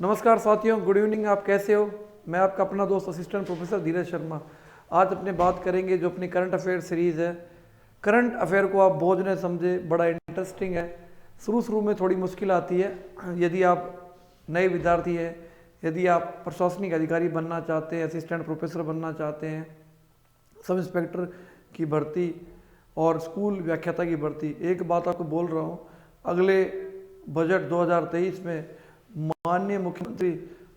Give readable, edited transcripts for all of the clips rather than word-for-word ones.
नमस्कार साथियों, good evening. आप कैसे हो? मैं आपका अपना दोस्त असिस्टेंट प्रोफेसर धीरज शर्मा। आज अपने बात करेंगे जो अपनी करंट अफेयर सीरीज़ है। करंट अफेयर को आप बोझ न समझे, बड़ा इंटरेस्टिंग है। शुरू में थोड़ी मुश्किल आती है यदि आप नए विद्यार्थी हैं, यदि आप प्रशासनिक अधिकारी बनना चाहते हैं, असिस्टेंट प्रोफेसर बनना चाहते हैं, सब इंस्पेक्टर की भर्ती और स्कूल व्याख्याता की भर्ती। एक बात आपको बोल रहा हूँ, अगले बजट 2023 में माननीय मुख्यमंत्री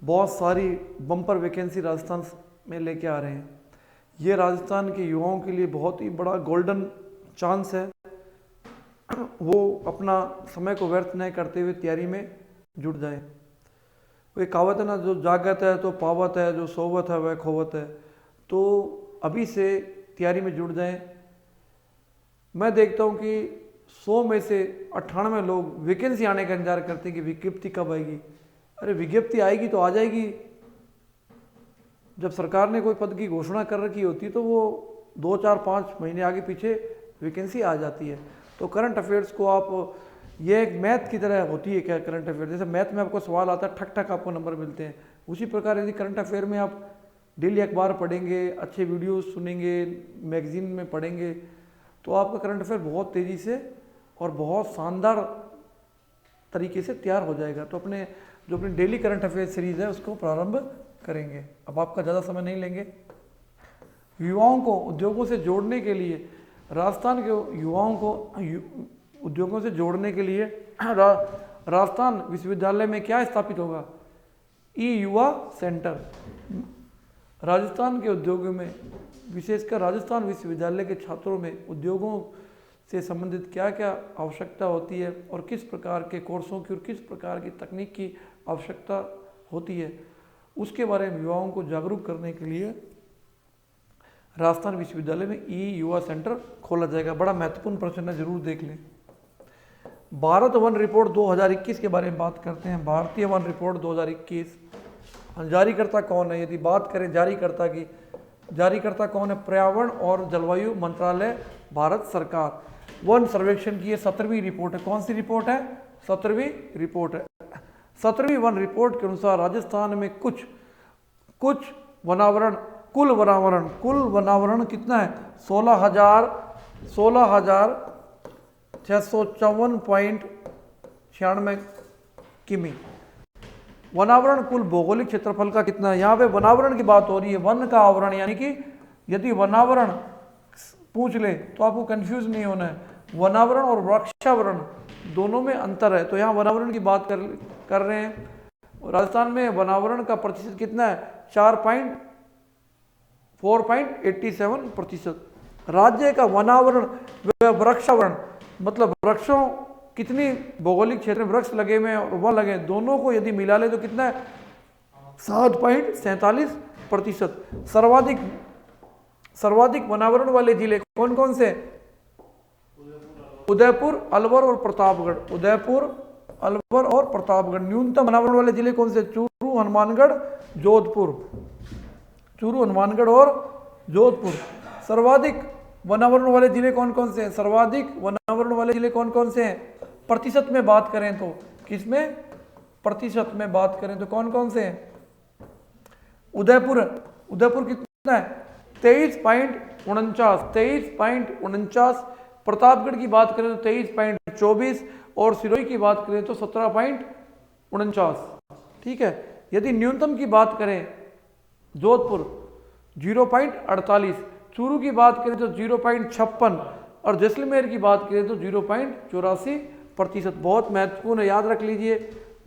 बहुत सारी बम्पर वैकेंसी राजस्थान में लेके आ रहे हैं। ये राजस्थान के युवाओं के लिए बहुत ही बड़ा गोल्डन चांस है। वो अपना समय को व्यर्थ नहीं करते हुए तैयारी में जुट जाएं। वो एक कहावत है ना, जो जागत है तो पावत है, जो सोवत है वह खोवत है। तो अभी से तैयारी में जुट जाएं। मैं देखता हूँ कि 100 में से 98 लोग वैकेंसी आने का इंतजार करते हैं कि विज्ञप्ति कब आएगी। अरे विज्ञप्ति आएगी तो आ जाएगी। जब सरकार ने कोई पद की घोषणा कर रखी होती तो वो 2, 4, 5 महीने आगे पीछे वैकेंसी आ जाती है। तो करंट अफेयर्स को आप, ये एक मैथ की तरह होती है क्या करंट अफेयर? जैसे मैथ में आपको सवाल आता है, ठक ठक आपको नंबर मिलते हैं, उसी प्रकार यदि करंट अफेयर में आप डेली अखबार पढ़ेंगे, अच्छे वीडियो सुनेंगे, मैगजीन में पढ़ेंगे, तो आपका करंट अफेयर बहुत तेज़ी से और बहुत शानदार तरीके से तैयार हो जाएगा। तो अपनी डेली करंट अफेयर सीरीज़ है उसको प्रारंभ करेंगे। अब आपका ज़्यादा समय नहीं लेंगे। युवाओं को उद्योगों से जोड़ने के लिए, राजस्थान के युवाओं को उद्योगों से जोड़ने के लिए राजस्थान विश्वविद्यालय में क्या स्थापित होगा? ई युवा सेंटर। राजस्थान के उद्योगों में, विशेषकर राजस्थान विश्वविद्यालय के छात्रों में उद्योगों से संबंधित क्या क्या आवश्यकता होती है और किस प्रकार के कोर्सों की और किस प्रकार की तकनीक की आवश्यकता होती है, उसके बारे में युवाओं को जागरूक करने के लिए राजस्थान विश्वविद्यालय में ई युवा सेंटर खोला जाएगा। बड़ा महत्वपूर्ण प्रश्न है, जरूर देख लें। भारत वन रिपोर्ट 2021 के बारे में बात करते हैं। भारतीय वन रिपोर्ट 2021 जारीकर्ता कौन है? यदि बात करें जारीकर्ता की, जारीकर्ता कौन है? पर्यावरण और जलवायु मंत्रालय, भारत सरकार। वन सर्वेक्षण की ये 17वीं रिपोर्ट है। कौन सी रिपोर्ट है? 17वीं रिपोर्ट है। 17वीं वन रिपोर्ट के अनुसार राजस्थान में कुछ वनावरण, कुल वनावरण कितना है? 16,654.96 किमी। वनावरण कुल भौगोलिक क्षेत्रफल का कितना है? यहाँ पे वनावरण की बात हो रही है, वन का आवरण, यानी कि यदि वनावरण पूछ ले तो आपको कंफ्यूज नहीं होना है। वनावरण और वृक्षावरण दोनों में अंतर है, तो यहाँ वनावरण की बात कर रहे हैं। राजस्थान में वनावरण का प्रतिशत कितना है? 4.87%। राज्य का वनावरण व वृक्षावरण, मतलब वृक्षों कितनी भौगोलिक क्षेत्र में वृक्ष लगे हुए हैं और वन लगे, दोनों को यदि मिला ले तो कितना है? 7.47%। सर्वाधिक वनावरण वाले जिले कौन कौन से? उदयपुर, अलवर और प्रतापगढ़। उदयपुर, अलवर और प्रतापगढ़। न्यूनतम वनावरण वाले जिले कौन से? चूरू, हनुमानगढ़, जोधपुर। चूरू, हनुमानगढ़ और जोधपुर। सर्वाधिक वनावरण वाले जिले कौन कौन से हैं? सर्वाधिक वनावरण वाले जिले कौन कौन से हैं? प्रतिशत में बात करें तो किसमें? प्रतिशत में बात करें तो कौन कौन से हैं? उदयपुर कितना है? 23.49। प्रतापगढ़ की बात करें तो 23.24 और सिरोही की बात करें तो 17.49। ठीक है। यदि न्यूनतम की बात करें, जोधपुर 0.48, चूरू की बात करें तो 0.56 और जैसलमेर की बात करें तो 0.84%। बहुत महत्वपूर्ण है, याद रख लीजिए।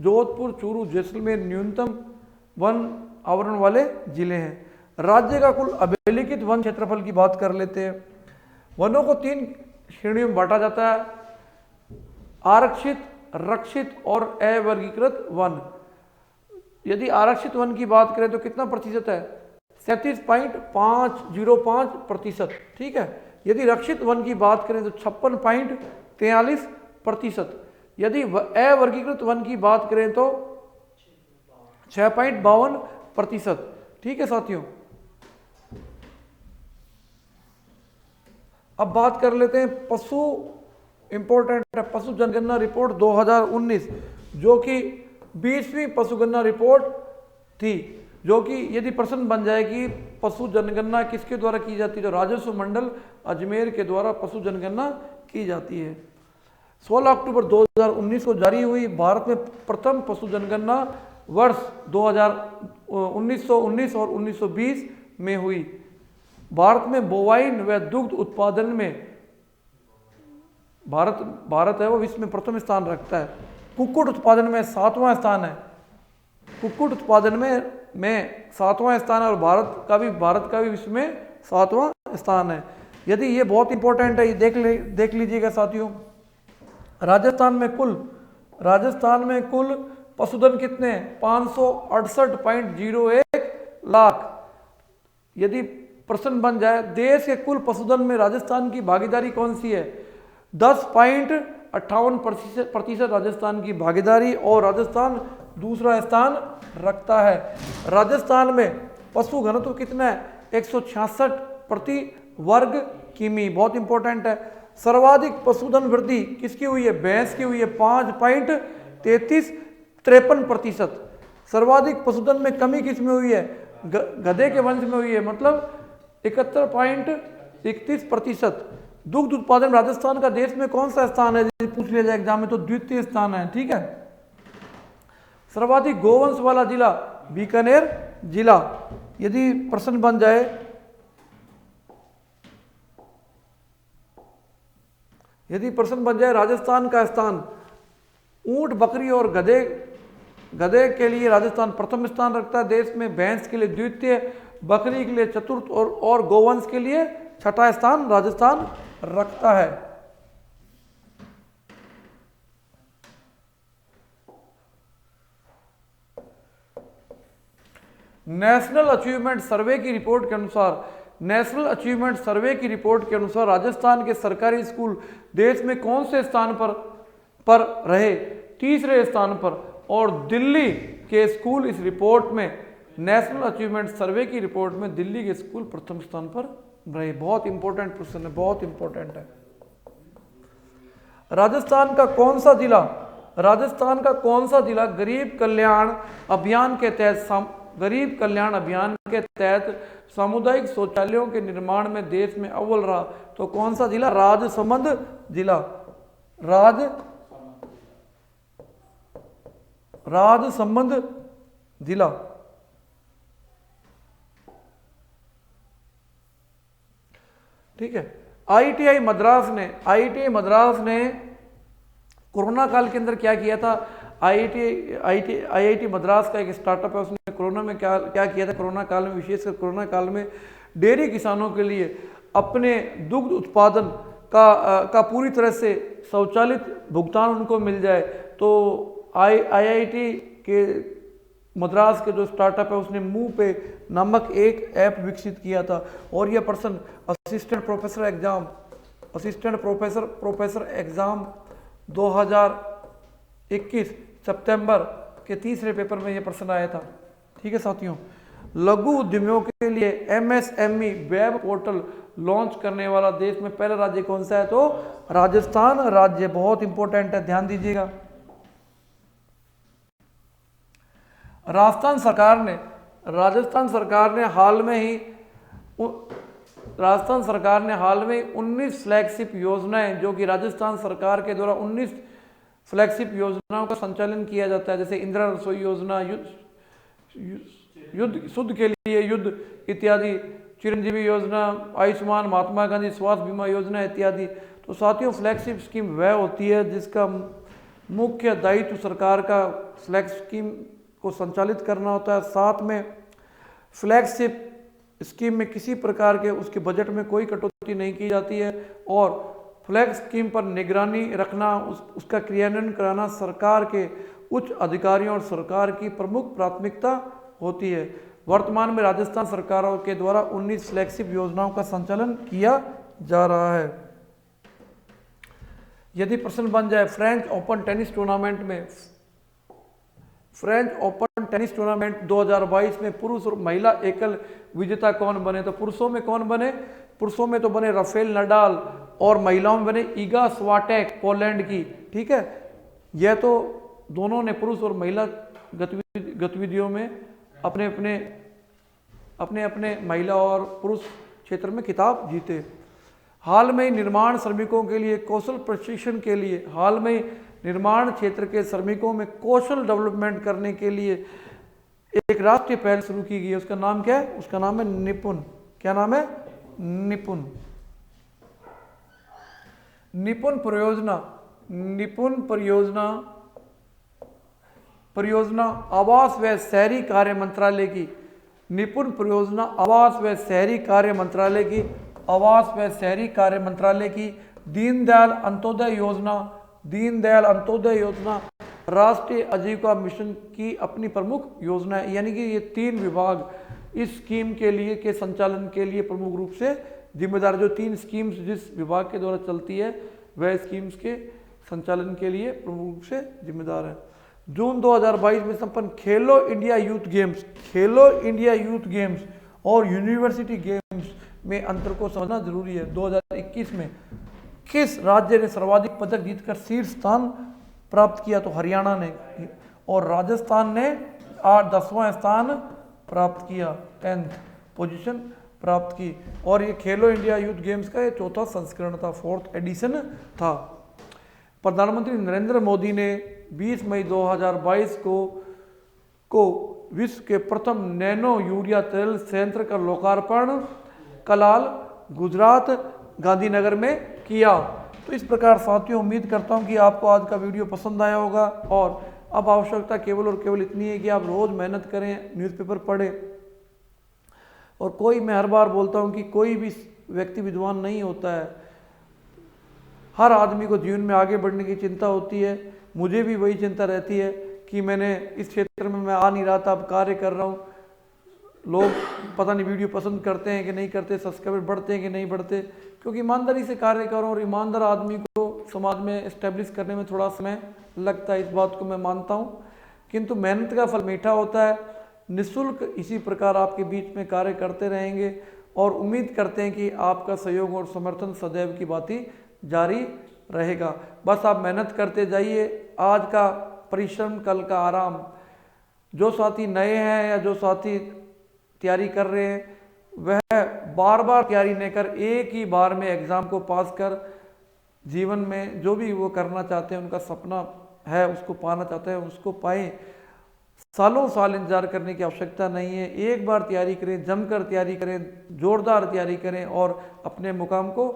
जोधपुर, चूरू, जैसलमेर न्यूनतम वन आवरण वाले जिले हैं। राज्य का कुल अभिलिखित वन क्षेत्रफल की बात कर लेते हैं। वनों को 3 श्रेणियों में बांटा जाता है: आरक्षित, रक्षित और अवर्गीकृत वन। यदि आरक्षित वन की बात करें तो कितना प्रतिशत है? 37.505%। ठीक है। यदि रक्षित वन की बात करें तो 56.43%। यदि अवर्गीकृत वन की बात करें तो 6.52%। ठीक है साथियों। अब बात कर लेते हैं पशु, इंपॉर्टेंट है, पशु जनगणना रिपोर्ट 2019, जो कि 20वीं पशुगणना रिपोर्ट थी, जो कि यदि प्रश्न बन जाए कि पशु जनगणना किसके द्वारा की जाती है, तो राजस्व मंडल अजमेर के द्वारा पशु जनगणना की जाती है। 16 अक्टूबर 2019 को जारी हुई भारत में प्रथम पशु जनगणना वर्ष 1919 और 1920 में हुई। भारत में बोवाइन व दुग्ध उत्पादन में भारत है वो विश्व में प्रथम स्थान रखता है। कुक्कुट उत्पादन में 7वां स्थान है, कुक्कुट उत्पादन में 7वां स्थान है, और भारत का भी विश्व में 7वां स्थान है। यदि ये बहुत इंपॉर्टेंट है, ये देख लीजिएगा साथियों। राजस्थान में कुल पशुधन कितने हैं? 568.01 लाख। यदि प्रश्न बन जाए देश के कुल पशुधन में राजस्थान की भागीदारी कौन सी है, 10.58% राजस्थान की भागीदारी, और राजस्थान दूसरा स्थान रखता है। राजस्थान में पशु घनत्व कितना है? 166 प्रति वर्ग किमी, बहुत इंपॉर्टेंट है। सर्वाधिक पशुधन वृद्धि किसकी हुई है? भैंस की हुई है, 5.3353%। सर्वाधिक पशुधन में कमी किस में हुई है? गधे के वंश में हुई है, मतलब 71.31%। दुग्ध उत्पादन राजस्थान का देश में कौन सा स्थान है? यदि पूछ लिया जाए एग्जाम में तो द्वितीय स्थान है, ठीक है। सर्वाधिक गोवंश वाला जिला बीकानेर जिला। यदि प्रश्न बन जाए राजस्थान का स्थान, ऊंट, बकरी और गधे के लिए राजस्थान प्रथम स्थान रखता है देश में, भैंस के लिए द्वितीय, बकरी के लिए चतुर्थ और गोवंश के लिए छठा स्थान राजस्थान रखता है। नेशनल अचीवमेंट सर्वे की रिपोर्ट के अनुसार राजस्थान के सरकारी स्कूल देश में कौन से स्थान पर रहे? तीसरे स्थान पर। और दिल्ली के स्कूल इस रिपोर्ट में, नेशनल अचीवमेंट सर्वे की रिपोर्ट में दिल्ली के स्कूल प्रथम स्थान पर रहे। बहुत इंपॉर्टेंट क्वेश्चन है, बहुत इंपॉर्टेंट है। राजस्थान का कौन सा जिला गरीब कल्याण अभियान के तहत सामुदायिक शौचालयों के निर्माण में देश में अव्वल रहा? तो कौन सा जिला? राजसमंद जिला। राजसमंद जिला। ठीक है। आईआईटी मद्रास ने कोरोना काल के अंदर क्या किया था? आईआईटी मद्रास का एक स्टार्टअप है, उसने कोरोना में क्या किया था? कोरोना काल में, विशेषकर कोरोना काल में डेयरी किसानों के लिए अपने दुग्ध उत्पादन का पूरी तरह से स्वचालित भुगतान उनको मिल जाए, तो आईआईटी के मद्रास के जो स्टार्टअप है उसने मुंह पे नामक एक ऐप विकसित किया था। और यह पर्सन असिस्टेंट प्रोफेसर एग्जाम 2021 सितंबर के तीसरे पेपर में यह प्रश्न आया था। ठीक है साथियों। लघु उद्यमियों के लिए एमएसएमई वेब पोर्टल लॉन्च करने वाला देश में पहला राज्य कौन सा है? तो राजस्थान राज्य। बहुत इंपॉर्टेंट है, ध्यान दीजिएगा। राजस्थान सरकार ने हाल में 19 फ्लैगशिप योजनाएं, जो कि राजस्थान सरकार के द्वारा 19 फ्लैगशिप योजनाओं का संचालन किया जाता है, जैसे इंदिरा रसोई योजना, युद्ध शुद्ध के लिए युद्ध इत्यादि, चिरंजीवी योजना, आयुष्मान, महात्मा गांधी स्वास्थ्य बीमा योजना इत्यादि। तो साथियों, फ्लैगशिप स्कीम वह होती है जिसका मुख्य दायित्व सरकार का फ्लैगशिप स्कीम को संचालित करना होता है। साथ में फ्लैगशिप स्कीम में किसी प्रकार के उसके बजट में कोई कटौती नहीं की जाती है, और फ्लैग स्कीम पर निगरानी रखना, उसका क्रियान्वयन कराना सरकार के उच्च अधिकारियों और सरकार की प्रमुख प्राथमिकता होती है। वर्तमान में राजस्थान सरकार के द्वारा 19 फ्लैगशिप योजनाओं का संचालन किया जा रहा है। यदि प्रश्न बन जाए फ्रेंच ओपन टेनिस टूर्नामेंट 2022 में पुरुष और महिला एकल विजेता कौन बने? तो पुरुषों में कौन बने? पुरुषों में तो बने राफेल नडाल, और महिलाओं में बने ईगा स्वाटेक पोलैंड की। ठीक है, यह तो दोनों ने पुरुष और महिला गतिविधियों में अपने अपने महिला और पुरुष क्षेत्र में खिताब जीते। हाल में निर्माण श्रमिकों के लिए कौशल प्रशिक्षण के लिए, हाल में निर्माण क्षेत्र के श्रमिकों में कौशल डेवलपमेंट करने के लिए एक राष्ट्रीय पहल शुरू की गई है। उसका नाम क्या है? उसका नाम है निपुण। क्या नाम है? निपुण। निपुण परियोजना आवास व शहरी कार्य मंत्रालय की, निपुण परियोजना आवास व शहरी कार्य मंत्रालय की दीनदयाल अंत्योदय योजना राष्ट्रीय आजीविका मिशन की अपनी प्रमुख योजना है। यानी कि ये 3 विभाग इस स्कीम के लिए के संचालन के लिए प्रमुख रूप से जिम्मेदार। जो 3 स्कीम्स जिस विभाग के द्वारा चलती है वह स्कीम्स के संचालन के लिए प्रमुख रूप से जिम्मेदार है। जून 2022 में संपन्न खेलो इंडिया यूथ गेम्स और यूनिवर्सिटी गेम्स में अंतर को समझना जरूरी है। 2021 में किस राज्य ने सर्वाधिक पदक जीतकर शीर्ष स्थान प्राप्त किया? तो हरियाणा ने, और राजस्थान ने 10वां स्थान प्राप्त किया, 10th पोजीशन प्राप्त की। और ये खेलो इंडिया यूथ गेम्स का ये 4था संस्करण था, 4th एडिशन था। प्रधानमंत्री नरेंद्र मोदी ने 20 मई 2022 को विश्व के प्रथम नैनो यूरिया तेल संयंत्र का लोकार्पण कलाल, गुजरात, गांधीनगर में किया। तो इस प्रकार साथियों, उम्मीद करता हूं कि आपको आज का वीडियो पसंद आया होगा। और अब आवश्यकता केवल और केवल इतनी है कि आप रोज मेहनत करें, न्यूज़पेपर पढ़ें। और मैं हर बार बोलता हूं कि कोई भी व्यक्ति विद्वान नहीं होता है। हर आदमी को जीवन में आगे बढ़ने की चिंता होती है। मुझे भी वही चिंता रहती है कि मैंने इस क्षेत्र में मैं आ नहीं रहा था, अब कार्य कर रहा हूँ। लोग पता नहीं वीडियो पसंद करते हैं कि नहीं करते, सब्सक्राइबर बढ़ते हैं कि नहीं बढ़ते, क्योंकि ईमानदारी से कार्य कर रहा हूँ। और ईमानदार आदमी को समाज में इस्टेब्लिश करने में थोड़ा समय लगता है, इस बात को मैं मानता हूँ। किंतु मेहनत का फल मीठा होता है। निःशुल्क इसी प्रकार आपके बीच में कार्य करते रहेंगे और उम्मीद करते हैं कि आपका सहयोग और समर्थन सदैव की भांति जारी रहेगा। बस आप मेहनत करते जाइए। आज का परिश्रम कल का आराम। जो साथी नए हैं या जो साथी तैयारी कर रहे हैं, वह बार बार तैयारी नहीं कर, एक ही बार में एग्जाम को पास कर जीवन में जो भी वो करना चाहते हैं, उनका सपना है, उसको पाना चाहते हैं, उसको पाएं। सालों साल इंतजार करने की आवश्यकता नहीं है। एक बार तैयारी करें, जमकर तैयारी करें, जोरदार तैयारी करें और अपने मुकाम को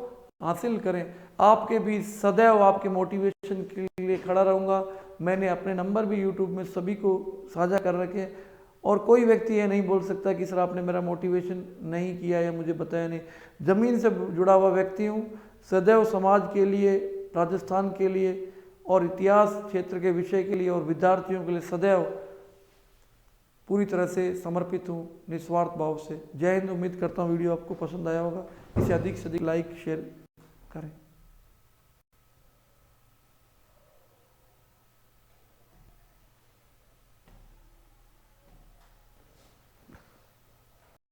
हासिल करें। आपके भी सदैव आपके मोटिवेशन के लिए खड़ा रहूँगा। मैंने अपने नंबर भी यूट्यूब में सभी को साझा कर रखे और कोई व्यक्ति ये नहीं बोल सकता कि सर आपने मेरा मोटिवेशन नहीं किया या मुझे बताया नहीं। ज़मीन से जुड़ा हुआ व्यक्ति हूँ। सदैव समाज के लिए, राजस्थान के लिए और इतिहास क्षेत्र के विषय के लिए और विद्यार्थियों के लिए सदैव पूरी तरह से समर्पित हूँ, निस्वार्थ भाव से। जय हिंद। उम्मीद करता हूँ वीडियो आपको पसंद आया होगा। इसे अधिक से अधिक लाइक शेयर करें।